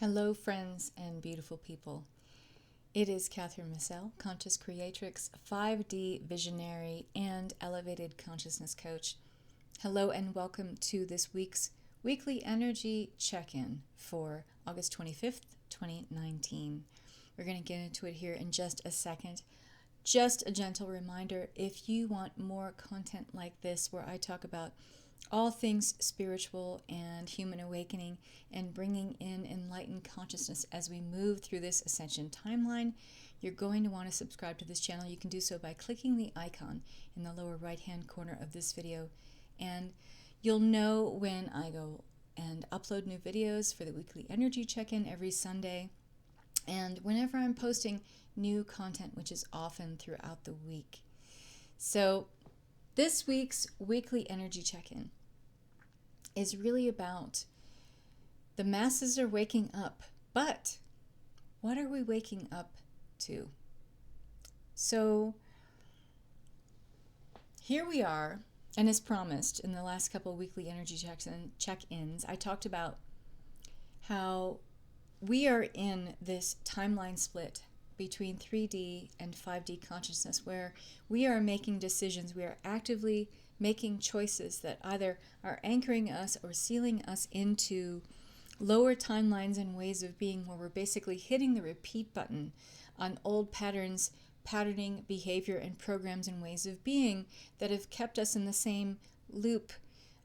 Hello, friends and beautiful people. It is Kathryn conscious creatrix, 5D visionary, and elevated consciousness coach. Hello, and welcome to this week's weekly energy check-in for August 25th, 2019. We're going to get into it here in just a second. Just a gentle reminder, if you want more content like this where I talk about all things spiritual and human awakening and bringing in enlightened consciousness as we move through this ascension timeline, you're going to want to subscribe to this channel. You can do so by clicking the icon in the lower right hand corner of this video, and you'll know when I go and upload new videos for the weekly energy check-in every Sunday and whenever I'm posting new content, which is often throughout the week. So this week's weekly energy check-in is really about the masses are waking up, but what are we waking up to? So here we are, and as promised in the last couple of weekly energy check-ins, I talked about how we are in this timeline split between 3D and 5D consciousness where we are making decisions, we are actively making choices that either are anchoring us or sealing us into lower timelines and ways of being where we're basically hitting the repeat button on old patterns, patterning behavior and programs and ways of being that have kept us in the same loop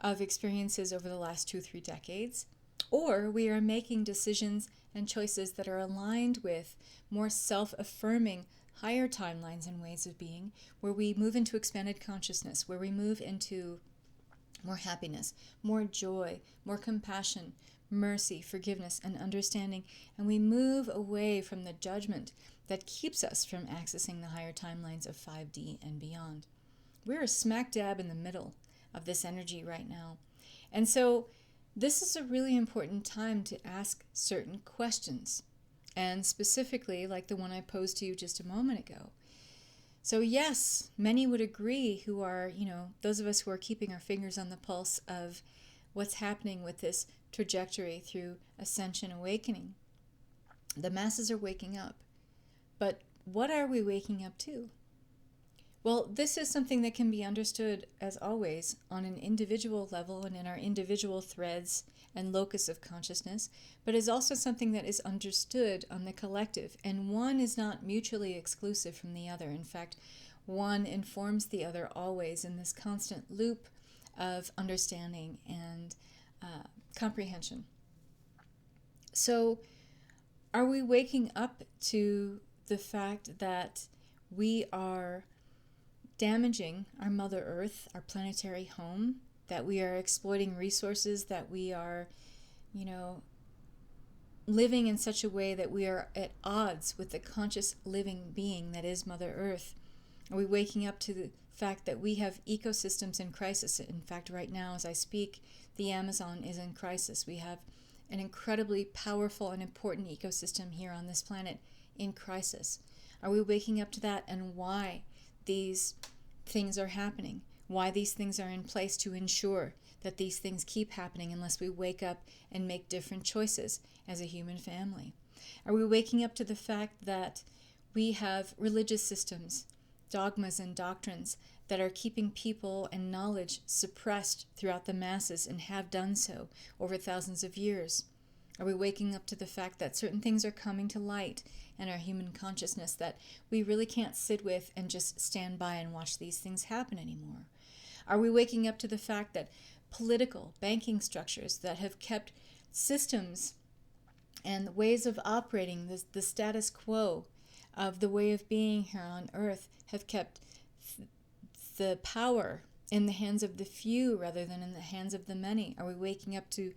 of experiences over the last 2-3 decades. Or we are making decisions and choices that are aligned with more self-affirming higher timelines and ways of being, where we move into expanded consciousness, where we move into more happiness, more joy, more compassion, mercy, forgiveness, and understanding, and we move away from the judgment that keeps us from accessing the higher timelines of 5D and beyond. We're smack dab in the middle of this energy right now. And so this is a really important time to ask certain questions, and specifically like the one I posed to you just a moment ago. So yes, many would agree who are, those of us who are keeping our fingers on the pulse of what's happening with this trajectory through ascension awakening. The masses are waking up. But what are we waking up to? Well, this is something that can be understood, as always, on an individual level and in our individual threads and locus of consciousness, but is also something that is understood on the collective, and one is not mutually exclusive from the other. In fact, one informs the other always in this constant loop of understanding and comprehension. So, are we waking up to the fact that we are damaging our Mother Earth, our planetary home, that we are exploiting resources, that we are, living in such a way that we are at odds with the conscious living being that is Mother Earth? Are we waking up to the fact that we have ecosystems in crisis? In fact, right now, as I speak, the Amazon is in crisis. We have an incredibly powerful and important ecosystem here on this planet in crisis. Are we waking up to that, and why these things are happening? Why these things are in place to ensure that these things keep happening unless we wake up and make different choices as a human family? Are we waking up to the fact that we have religious systems, dogmas and doctrines that are keeping people and knowledge suppressed throughout the masses and have done so over thousands of years? Are we waking up to the fact that certain things are coming to light in our human consciousness that we really can't sit with and just stand by and watch these things happen anymore? Are we waking up to the fact that political, banking structures that have kept systems and ways of operating, the status quo of the way of being here on Earth, have kept the power in the hands of the few rather than in the hands of the many? Are we waking up to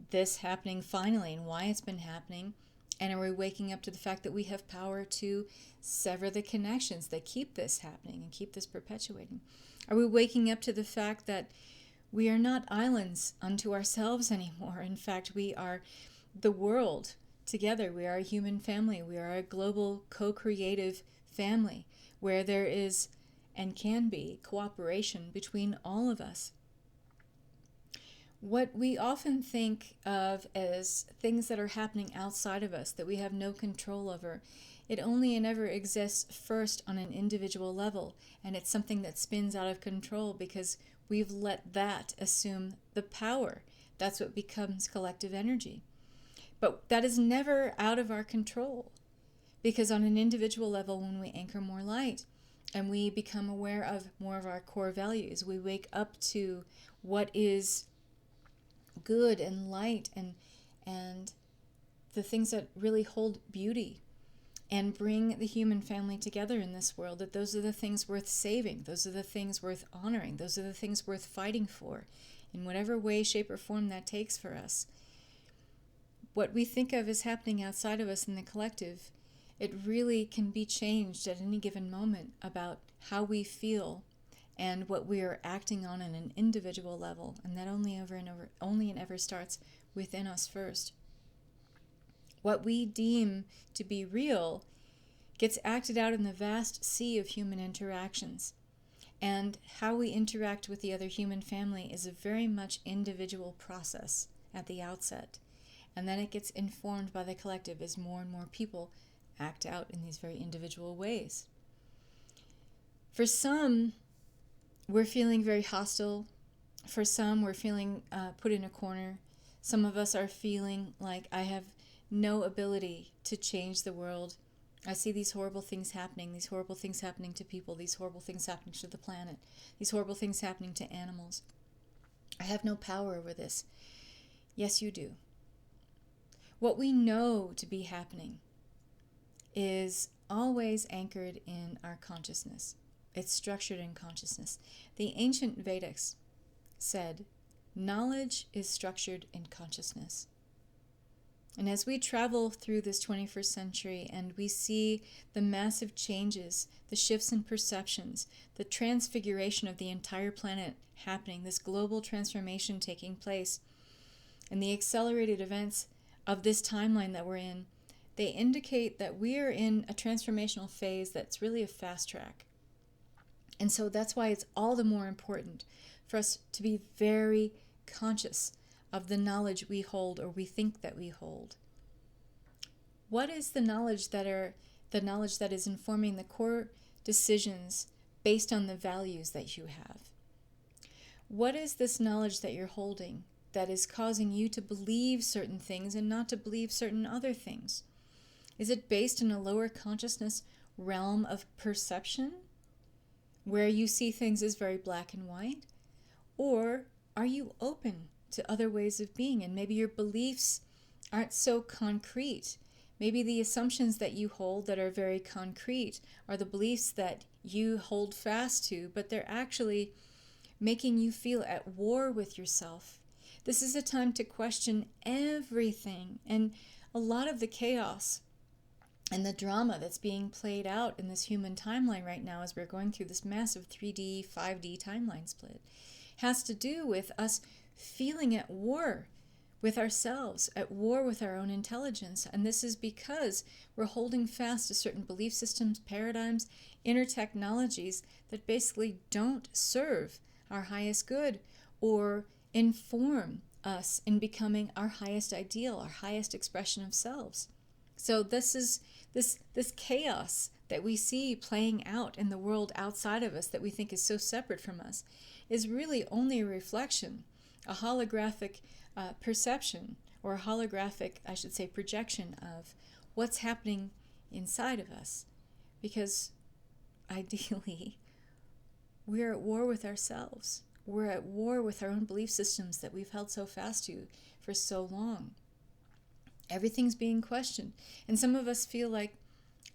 this happening finally and why it's been happening? And are we waking up to the fact that we have power to sever the connections that keep this happening and keep this perpetuating? Are we waking up to the fact that we are not islands unto ourselves anymore? In fact, we are the world together. We are a human family. We are a global co-creative family where there is and can be cooperation between all of us. What we often think of as things that are happening outside of us that we have no control over, it only and ever exists first on an individual level, and it's something that spins out of control because we've let that assume the power. That's what becomes collective energy. But that is never out of our control, because on an individual level, when we anchor more light and we become aware of more of our core values, we wake up to what is good and light and the things that really hold beauty and bring the human family together in this world, that those are the things worth saving, those are the things worth honoring, those are the things worth fighting for, in whatever way, shape, or form that takes for us. What we think of as happening outside of us in the collective, it really can be changed at any given moment about how we feel and what we are acting on an individual level, and that only and ever starts within us first. What we deem to be real gets acted out in the vast sea of human interactions, and how we interact with the other human family is a very much individual process at the outset, and then it gets informed by the collective as more and more people act out in these very individual ways. For some, we're feeling very hostile. For some, we're feeling put in a corner. Some of us are feeling like, I have no ability to change the world. I see these horrible things happening to people, these horrible things happening to the planet, these horrible things happening to animals. I have no power over this. Yes, you do. What we know to be happening is always anchored in our consciousness. It's structured in consciousness. The ancient Vedas said, knowledge is structured in consciousness. And as we travel through this 21st century and we see the massive changes, the shifts in perceptions, the transfiguration of the entire planet happening, this global transformation taking place, and the accelerated events of this timeline that we're in, they indicate that we are in a transformational phase that's really a fast track. And so that's why it's all the more important for us to be very conscious of the knowledge we hold or we think that we hold. What is the knowledge that is informing the core decisions based on the values that you have? What is this knowledge that you're holding that is causing you to believe certain things and not to believe certain other things? Is it based in a lower consciousness realm of perception, where you see things as very black and white? Or are you open to other ways of being, and maybe your beliefs aren't so concrete? Maybe the assumptions that you hold that are very concrete are the beliefs that you hold fast to, but they're actually making you feel at war with yourself. This is a time to question everything, and a lot of the chaos and the drama that's being played out in this human timeline right now as we're going through this massive 3D, 5D timeline split has to do with us feeling at war with ourselves, at war with our own intelligence. And this is because we're holding fast to certain belief systems, paradigms, inner technologies that basically don't serve our highest good or inform us in becoming our highest ideal, our highest expression of selves. So this is this chaos that we see playing out in the world outside of us that we think is so separate from us is really only a reflection, a holographic perception, or a holographic, I should say, projection of what's happening inside of us. Because ideally, we're at war with ourselves. We're at war with our own belief systems that we've held so fast to for so long. Everything's being questioned. And some of us feel like,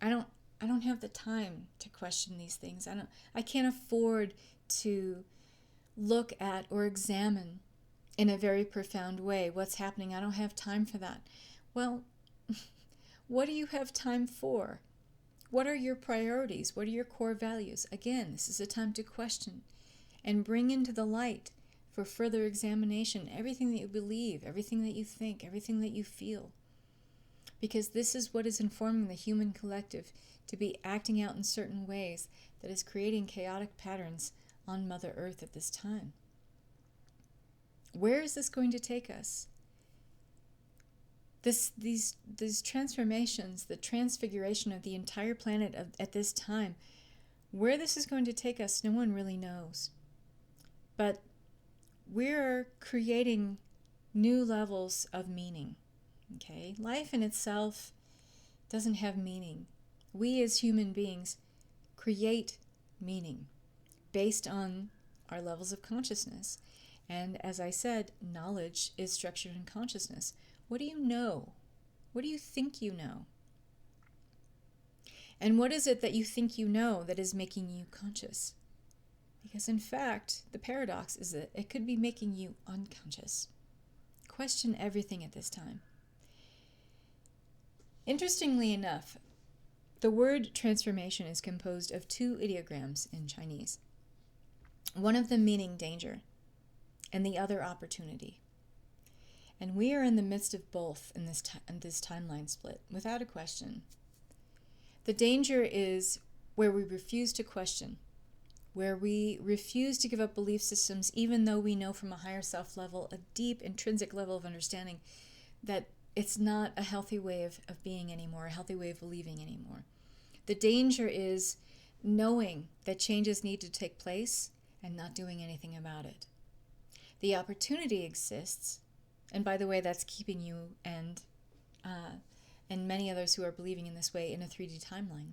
I don't have the time to question these things. I can't afford to look at or examine in a very profound way what's happening. I don't have time for that. Well, what do you have time for? What are your priorities? What are your core values? Again, this is a time to question and bring into the light for further examination everything that you believe, everything that you think, everything that you feel. Because this is what is informing the human collective to be acting out in certain ways that is creating chaotic patterns on Mother Earth at this time. Where is this going to take us? These transformations, the transfiguration of the entire planet at this time, where this is going to take us, no one really knows. But we're creating new levels of meaning. Okay? Life in itself doesn't have meaning. We as human beings create meaning based on our levels of consciousness. And as I said, knowledge is structured in consciousness. What do you know? What do you think you know? And what is it that you think you know that is making you conscious? Because in fact, the paradox is that it could be making you unconscious. Question everything at this time. Interestingly enough, the word transformation is composed of two ideograms in Chinese. One of them meaning danger, and the other opportunity. And we are in the midst of both in this timeline split, without a question. The danger is where we refuse to question, where we refuse to give up belief systems, even though we know from a higher self level, a deep intrinsic level of understanding, that it's not a healthy way of being anymore, a healthy way of believing anymore. The danger is knowing that changes need to take place and not doing anything about it. The opportunity exists, and by the way, that's keeping you and many others who are believing in this way in a 3D timeline.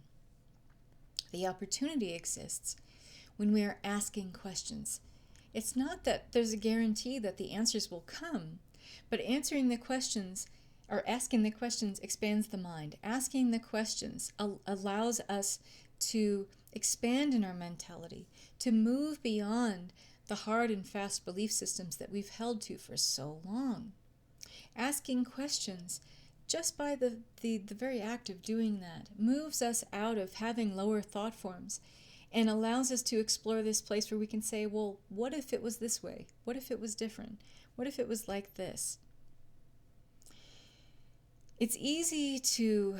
The opportunity exists when we are asking questions. It's not that there's a guarantee that the answers will come, but answering the questions or asking the questions expands the mind. Asking the questions allows us to expand in our mentality, to move beyond the hard and fast belief systems that we've held to for so long. Asking questions, just by the very act of doing that, moves us out of having lower thought forms and allows us to explore this place where we can say, well, what if it was this way? What if it was different? What if it was like this? It's easy to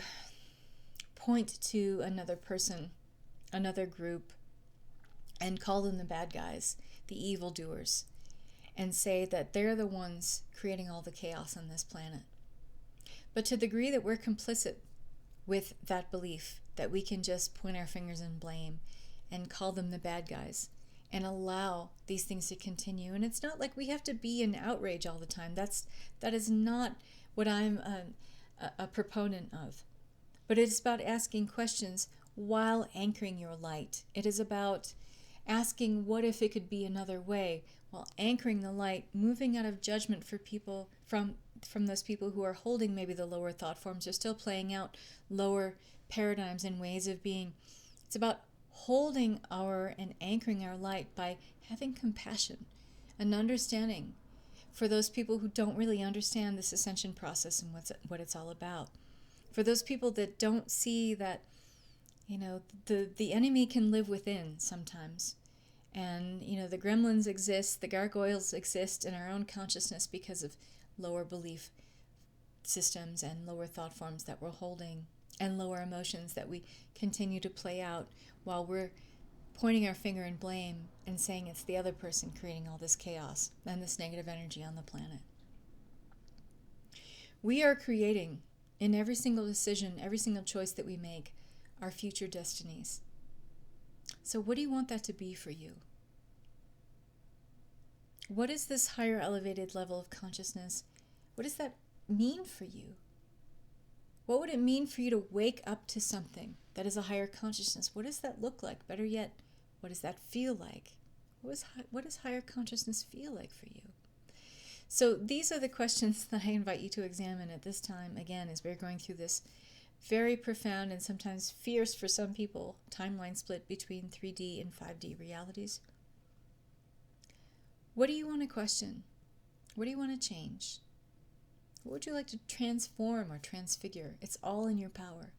point to another person, another group, and call them the bad guys, the evildoers, and say that they're the ones creating all the chaos on this planet. But to the degree that we're complicit with that belief, that we can just point our fingers and blame and call them the bad guys and allow these things to continue. And it's not like we have to be in outrage all the time. That is not what I'm a proponent of. But it is about asking questions while anchoring your light. It is about asking what if it could be another way, while anchoring the light, moving out of judgment for people from those people who are holding maybe the lower thought forms, are still playing out lower paradigms and ways of being. It's about holding and anchoring our light by having compassion and understanding for those people who don't really understand this ascension process and what it's all about. For those people that don't see that, the enemy can live within sometimes. And, the gremlins exist, the gargoyles exist in our own consciousness because of lower belief systems and lower thought forms that we're holding and lower emotions that we continue to play out while we're pointing our finger in blame and saying it's the other person creating all this chaos and this negative energy on the planet. We are creating, in every single decision, every single choice that we make, our future destinies. So what do you want that to be for you? What is this higher elevated level of consciousness? What does that mean for you? What would it mean for you to wake up to something that is a higher consciousness? What does that look like? Better yet, what does that feel like? What does higher consciousness feel like for you? So these are the questions that I invite you to examine at this time, again, as we're going through this very profound and sometimes fierce for some people timeline split between 3D and 5D realities. What do you want to question? What do you want to change? What would you like to transform or transfigure? It's all in your power.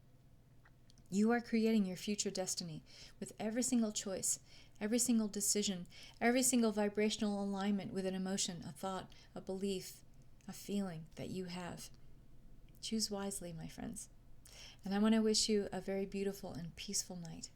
You are creating your future destiny with every single choice, every single decision, every single vibrational alignment with an emotion, a thought, a belief, a feeling that you have. Choose wisely, my friends. And I want to wish you a very beautiful and peaceful night.